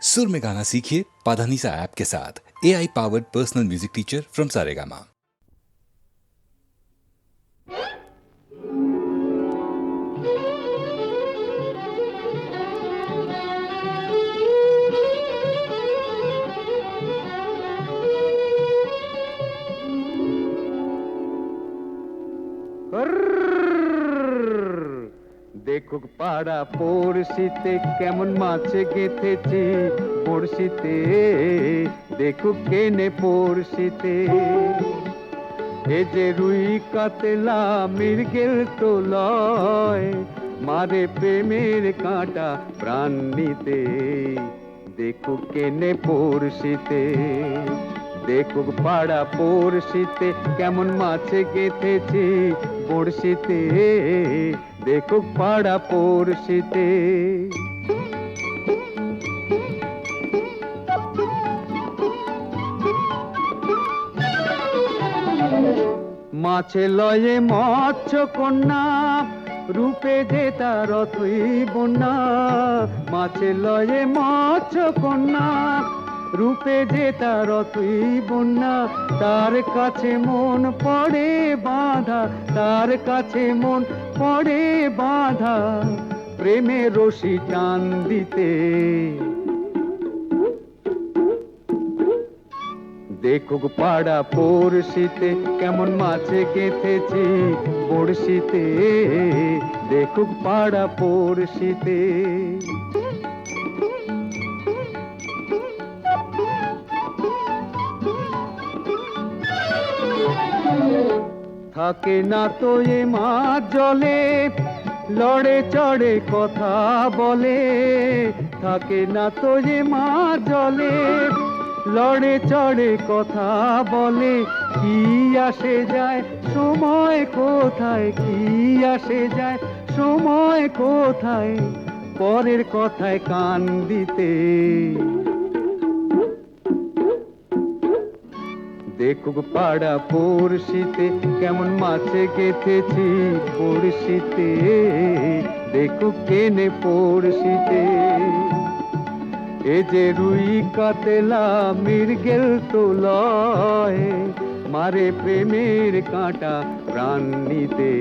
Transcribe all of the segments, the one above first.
सुर में गाना सीखिए पाधानीसा ऐप के साथ। AI powered personal music teacher from Saregama. দেখুক পাড়া পড়শিতে কেমন মাছে গেথেছি পড়শিতে, দেখুক কেনে পড়শিতে। এ যে রুই কাতলা মৃগেল তো লয়, মারে প্রেমের কাঁটা প্রাণ নিতে, দেখুক কেনে পড়শিতে। দেখুক পাড়া পড়শিতে কেমন মাছে গেথেছি বড়শিতে, দেখুক পাড়া পড়শিতে। মাছে লয়ে মৎস্য কন্যা, রূপে যে তার অথই বন্যা। মাছে লয়ে মৎস্য কন্যা, রূপে যে তার অথই বন্যা। তার কাছে মন পড়ে বাঁধা, তার কাছে মন পড়ে বাঁধা, প্রেমে রশি টান দিতে। দেখুক পাড়া পড়শিতে কেমন মাছে গেথেছি বড়শিতে, দেখুক পাড়া পড়শিতে। থাকে না তো এ মাছ জলে, লড়ে চড়ে কথা বলে। থাকে না তো এ মাছ জলে, লড়ে চড়ে কথা বলে। কি আসে যায় সময় কোথায়, কি আসে যায় সময় কোথায়, পরের কথায় কান দিতে। দেখুক পাড়া পড়শিতে কেমন মাছে গেথেছি পড়শিতে, দেখুক কেনে পড়শিতে। এ যে রুই কাতলা মৃগেল তো লয়, মারে প্রেমের কাঁটা প্রাণ নিতে,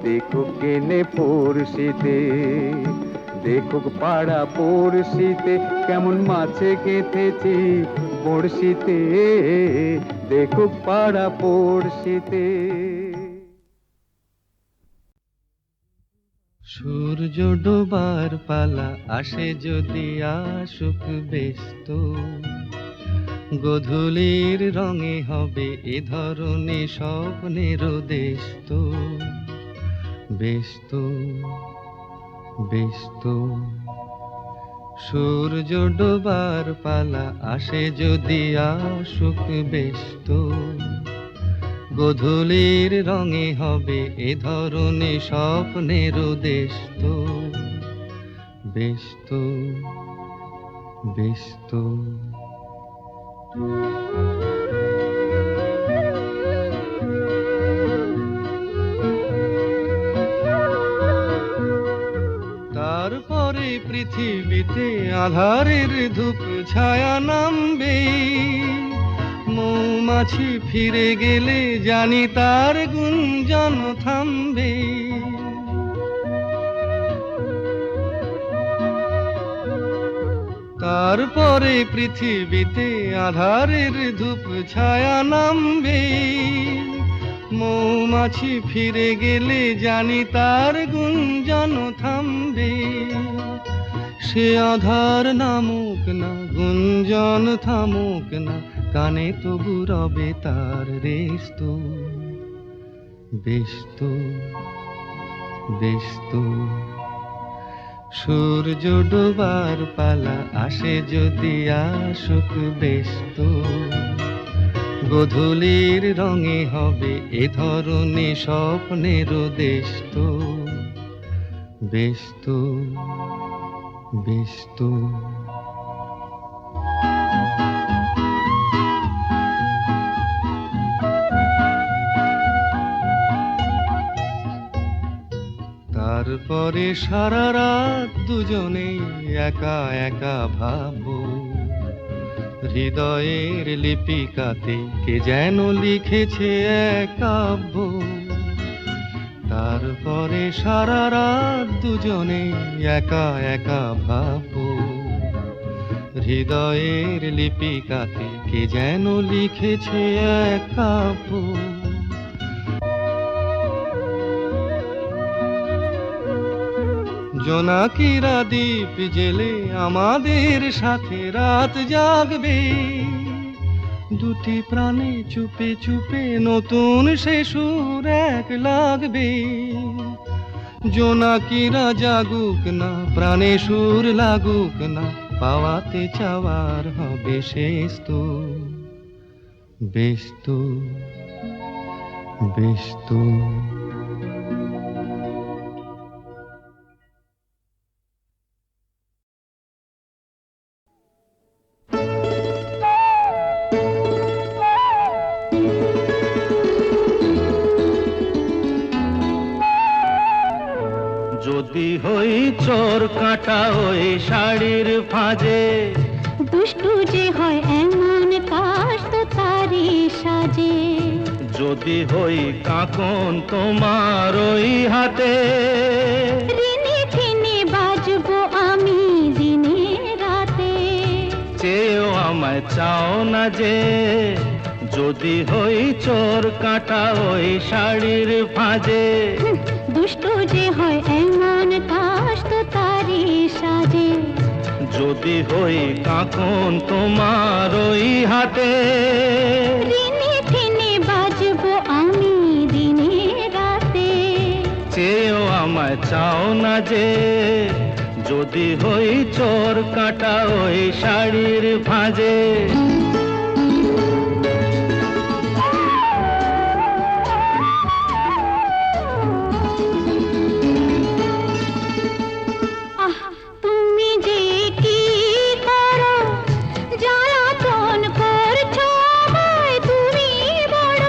দেখুক কেনে পড়শিতে। দেখুক পাড়া পড়শিতে কেমন মাছে গেথেছি বড়শিতে, দেখুক পাড়া পড়শিতে। সূর্য ডোবার পালা আসে যদি আসুক ব্যস্ত, গোধূলির রঙে হবে এ ধরনে স্বপ্নের দেশ তো। ব্যস্ত ব্যস্ত সূর্য ডোবার পালা আসে যদি আসুক ব্যস্ত, গোধূলির রঙে হবে এ ধরনে স্বপ্নের দেশ তো। ব্যস্ত ব্যস্ত তারপরে পৃথিবীতে আধারের ধূপ ছায়া নামবে। মৌমাছি ফিরে গেলে জানি তার গুঞ্জন থামবে। তারপরে পৃথিবীতে আধারের ধূপ ছায়া নামবে। মৌমাছি ফিরে গেলে জানি তার গুঞ্জন থামবে। সে আধার নামুক না, গুঞ্জন থামুক না, কানে তবু রবে তার রেস্ত। ব্যস্ত ব্যস্ত সূর্য ডোবার পালা আসে যদি আসুক ব্যস্ত, গোধূলির রঙে হবে এ ধরনে স্বপ্নের দেশ তো। ব্যস্ত ব্যস্ত তার তারপরে সারা রাত দুজনেই একা একা ভাববো, হৃদয়ের লিপিকাতে কে যেন লিখেছে এক কাব্য। তারপরে সারা রাত দুজনেই একা একা ভাববো, হৃদয়ের লিপিকাতে কে যেন লিখেছে এক কাব্য। জোনাকিরা দ্বীপ জেলে আমাদের সাথে রাত জাগবে, দুটি প্রাণে চুপে চুপে নতুন সে সুর এক লাগবে। জোনাকিরা জাগুক না, প্রাণে সুর লাগুক না, পাওয়াতে চাওয়ার হবে শেষ তো। বেশ তো, বেশ তো। যদি হই চোর কাটা ওই শাড়ির ফাঁজে, দুষ্টু যে হয় এমন কাশ তো তারি সাজে। যদি হই কাকন তোমার ওই হাতে, রিনি ঠিনি বাজবো আমি দিনে রাতে। চেয়েও আমায় চাও না যে, যদি হই চোর কাটা ওই শাড়ির ফাঁজে। দুষ্টু যে হয় এমন কাশ তো তারি সাজে। যদি হই কাকন তোমার ওই হাতে, রিনি ঠিনি বাজবো আমি দিনে রাতে। চেয়েও আমায় চাও না যে, যদি হই চোর কাটা ওই শাড়ির ফাঁজে। তুমি যে কি করো, জ্বালাতন করছো আমায় তুমি বড়।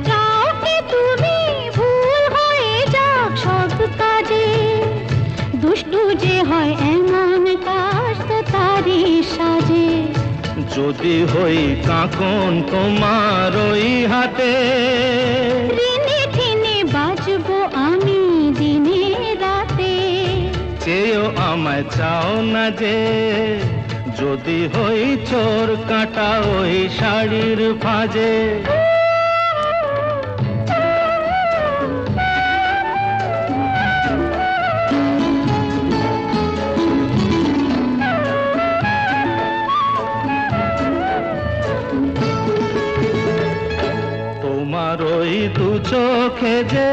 চাও কি তুমি ভুল হয়ে যাক সব কাজে। দুষ্টু যে হয় এমন কাশ তো তারি সাজে। যদি হই কাকন তোমার ওই হাতে, রিনি ঠিনি বাজবো আমি দিনে রাতে। চেয়েও আমায় চাও না যে, যদি হই চোর কাটা ওই শাড়ির ফাঁজে। তোমার ওই দু চোখে যে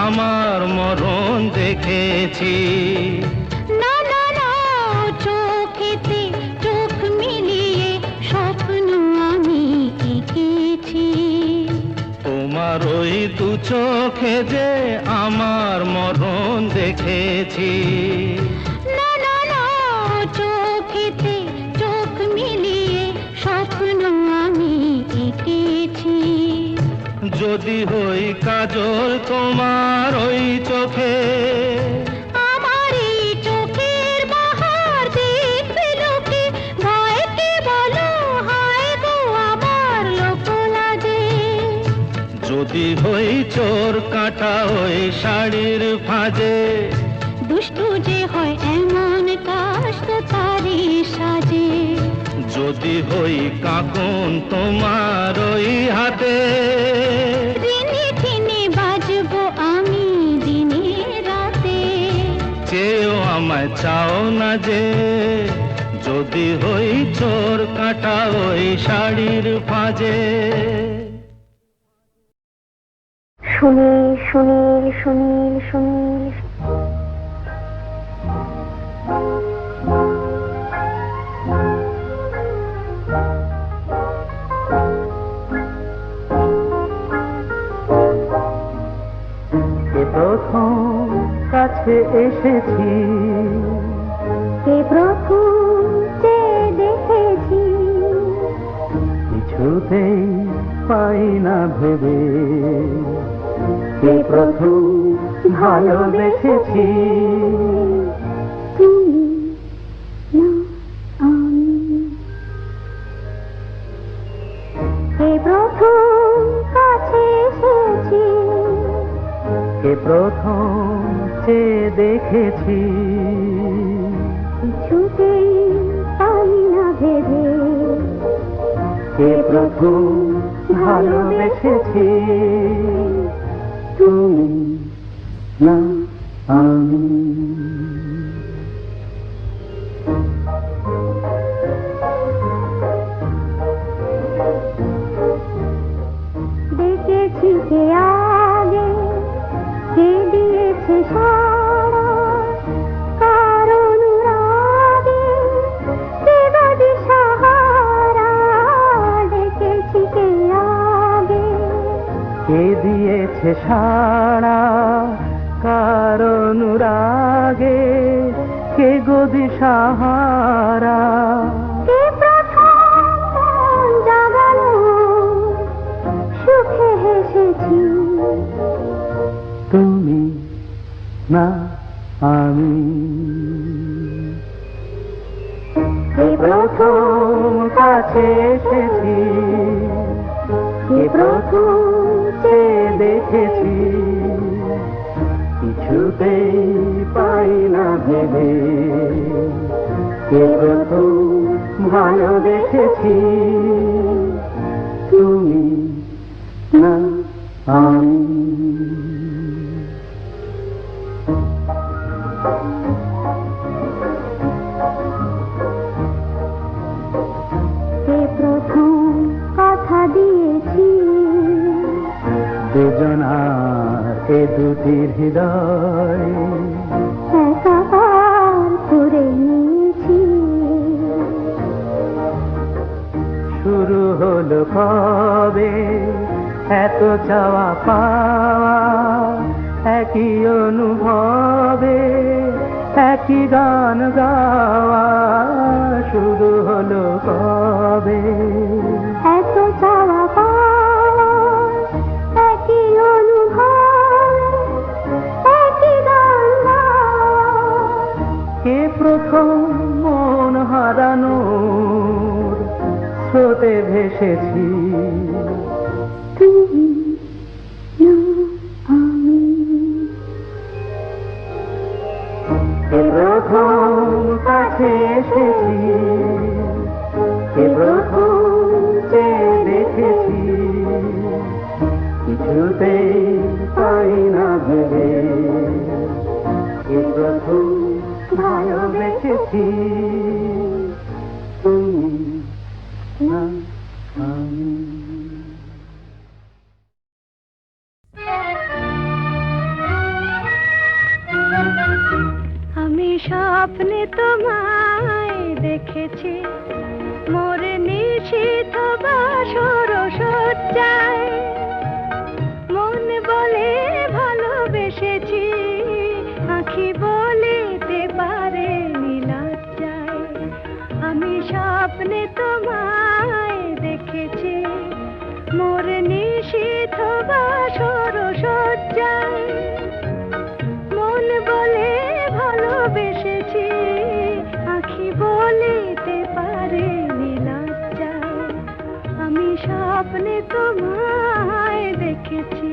আমার মরণ দেখেছি। না না না, চোখেতে চোখ মিলিয়ে স্বপ্ন আমি এঁকেছি। তোমার ওই দু চোখে যে আমার মরণ দেখেছি। না না না, চোখেতে চোখ মিলিয়ে স্বপ্ন আমি এঁকেছি। যদি হই কাজল তোমার ওই চোখে, আমার এই চোখের বাহার দেখবে লোকে। ভয়কে বলো হায় গো আমার লোক লাগে। যদি হই চোর কাটা ওই শাড়ির ফাঁজে। দুষ্টু যে হয় এমন কাশ তো তারি সাজে। যদি হই কাকন তোমার ওই হাতে, রিনি ঠিনি বাজবো আমি দিনে রাতে। চেয়েও আমায় চাও না যে, যদি হই চোর কাটা ওই শাড়ির ফাঁজে। সুনীল সুনীল সুনীল সুনীল। প্রথম কাছে এসেছি, কে প্রথম চেয়ে দেখেছি। কিছুতেই পাই না ভেবে, কে প্রথম ভালোবেসেছি। তুমি না আমি, এই প্রথম কাছে এসেছি, কে প্রথম চেয়ে দেখেছি, কিছুতেই পাই না ভেবে, কে প্রথম ভালোবেসেছি। তুমি না আমি। দেখেছি কে আগে, কে দিয়েছে সাড়া, কার অনুরাগে, কে বা দিশাহারা। দেখেছি কে আগে, কে দিয়েছে সাড়া, কার অনুরাগে, কে গো দিশাহারা। কে প্রথম মন জাগালো, সুখে হেসেছি। তুমি না আমি। কে প্রথম কাছে এসেছি, কে প্রথম চেয়ে দেখেছি, কিছুতেই পাই না ভেবে, কে প্রথম ভালোবেসেছি। তুমি না আমি। কে প্রথম কথা দিয়েছি, দুজনার এ দুটি হৃদয় একাকার করে নিয়েছি। শুরু হলো কবে এত চাওয়া পাওয়া, একই অনুভবে একই গান গাওয়া। শুরু হলো কবে এত চাওয়া পাওয়া, একই অনুভব, একই গান গাওয়া। কে প্রথম মন হারানোর স্রোতে ভেসেছি। তুমি না আমি, কে প্রথম কাছে এসেছি, কে প্রথম চেয়ে দেখেছি, কিছুতেই পাই না ভেবে, কে প্রথম ভালোবেসেছি। তুমি না আমি। আমি স্বপ্নে তোমায় দেখেছি, মোর নিশীথ বাসর সজ্জায়। মন বলে ভালোবেসেছি, আঁখি বলিতে পারে নীলজ্জায়। আমি স্বপ্নে তোমায় দেখেছি, মোর নিশীথ বাসর সজ্জায়। মন বলে ভালোবেসেছি, আঁখি বলিতে পারে নীলজ্জায়। আমি স্বপ্নে তোমায় দেখেছি।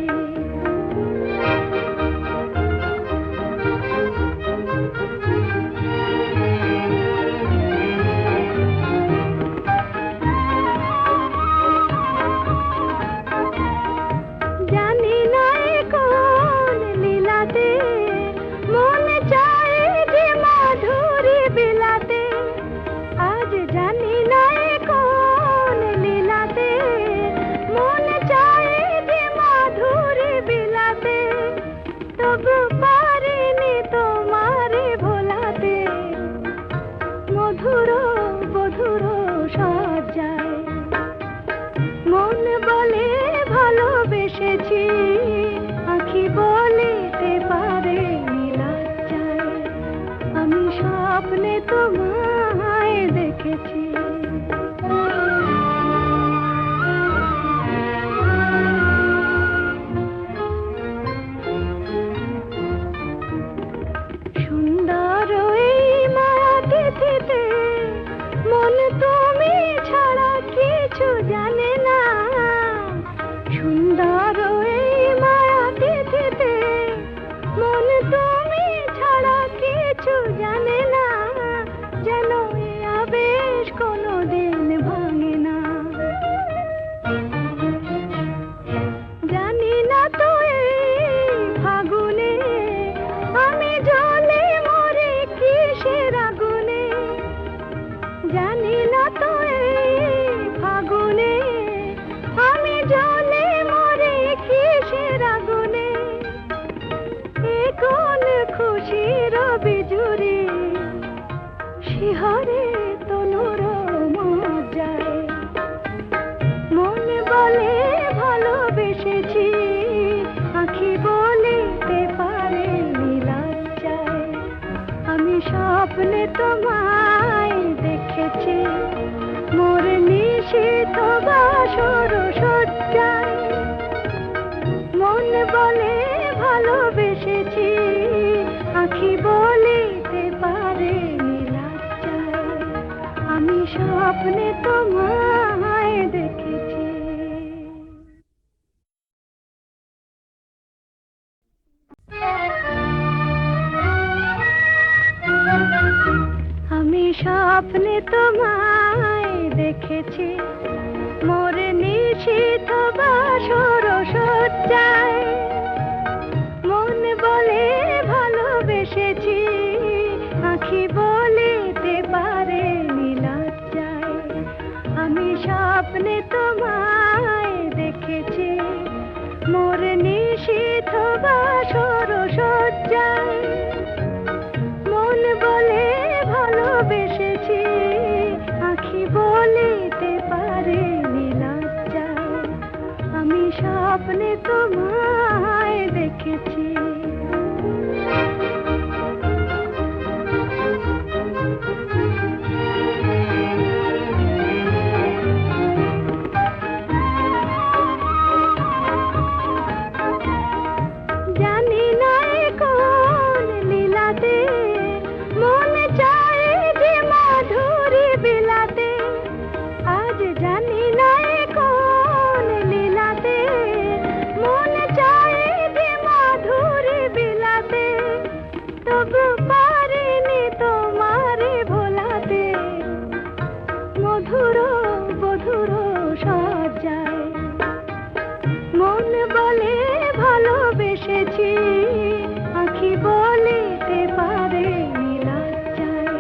জানি না কোন জানে না সুন্দর এই মায়া তিথিতে মন তুমি ছাড়া কিছু জানে না যেন এ আবেশ কোনোদিন ভাঙে না জানি না তো এই ফাগুনে আমি জ্বলে মরে কিসের আগুনে জানি না তো এই ফাগুনে আমি জ্বলে মরে কিসের আগুনে এ কোন খুশির বিজুরি শিহরে তনুর মজ্জায় মন বলে ভালোবেসেছি আঁখি বলিতে পারে নীলাজ্জায় আমি স্বপ্নে তোমায় দেখেছি মোর নিশীথ বাসর সজ্জায় মন বলে ভালোবেসেছি আঁখি বলিতে পারে নীলাজ্জায় আমি স্বপ্নে তোমায় দেখেছি আমি স্বপ্নে তোমায় দেখেছি মোর নিশীথ বাসর সজ্জায় মন বলে ভালোবেসেছি আঁখি বলিতে পারে নীলাজ্জায় আমি স্বপ্নে তোমায় দেখেছি মোর নিশীথ বাসর সজ্জায় মন বলে ভালোবেসেছি আঁখি বলিতে পারে নীলাজ্জায় আমি স্বপ্নে তোমায় দেখেছি জানি না এ কোন লীলাতে মন চায় যে মাধুরী বিলাতে আজ জানি না এ কোন লীলাতে মন চায় যে মাধুরী বিলাতে তবু পারিনি তোমারে ভোলাতে মধুর বধুর সজ্জায় মন বলে ভালোবেসেছি আঁখি বলিতে পারে নীলাজ্জায়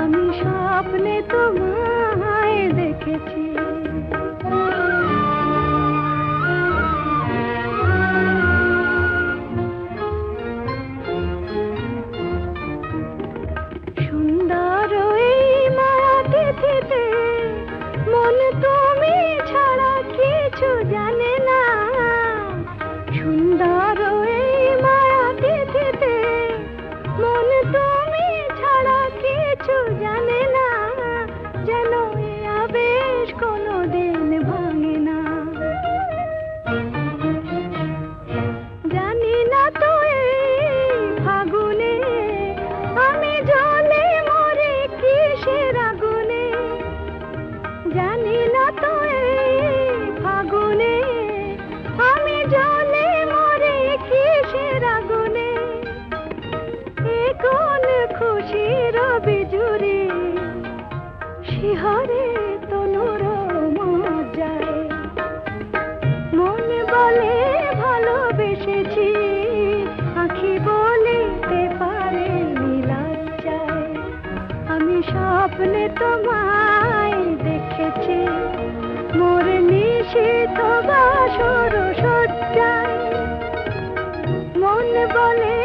আমি স্বপ্নে তোমায় দেখেছি সুন্দর এই মায়া তিথিতে মন তুমি ছাড়া কিছু জানে না সুন্দর এই মায়া তিথিতে মন তুমি ছাড়া কিছু জানে না যেন এ আবেশ কোনোদিন ভাঙে না জানি না তো এই ফাগুনে আমি জ্বলে মরে কিসের আগুনে জানি না তো এই ফাগুনে আমি জ্বলে মরে কিসের আগুনে এ কোন খুশির বিজুরি শিহরে তনুর মজ্জায় মন বলে ভালোবেসেছি আঁখি বলিতে পারে নীলাজ্জায় আমি স্বপ্নে তোমায় দেখেছি মোর নিশীথ বাসর সজ্জায় মন বলে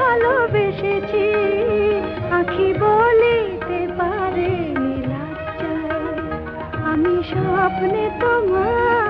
ভালোবেসেছি আঁখি বলিতে পারে নীলাজ্জায় আমি স্বপ্নে তোমায়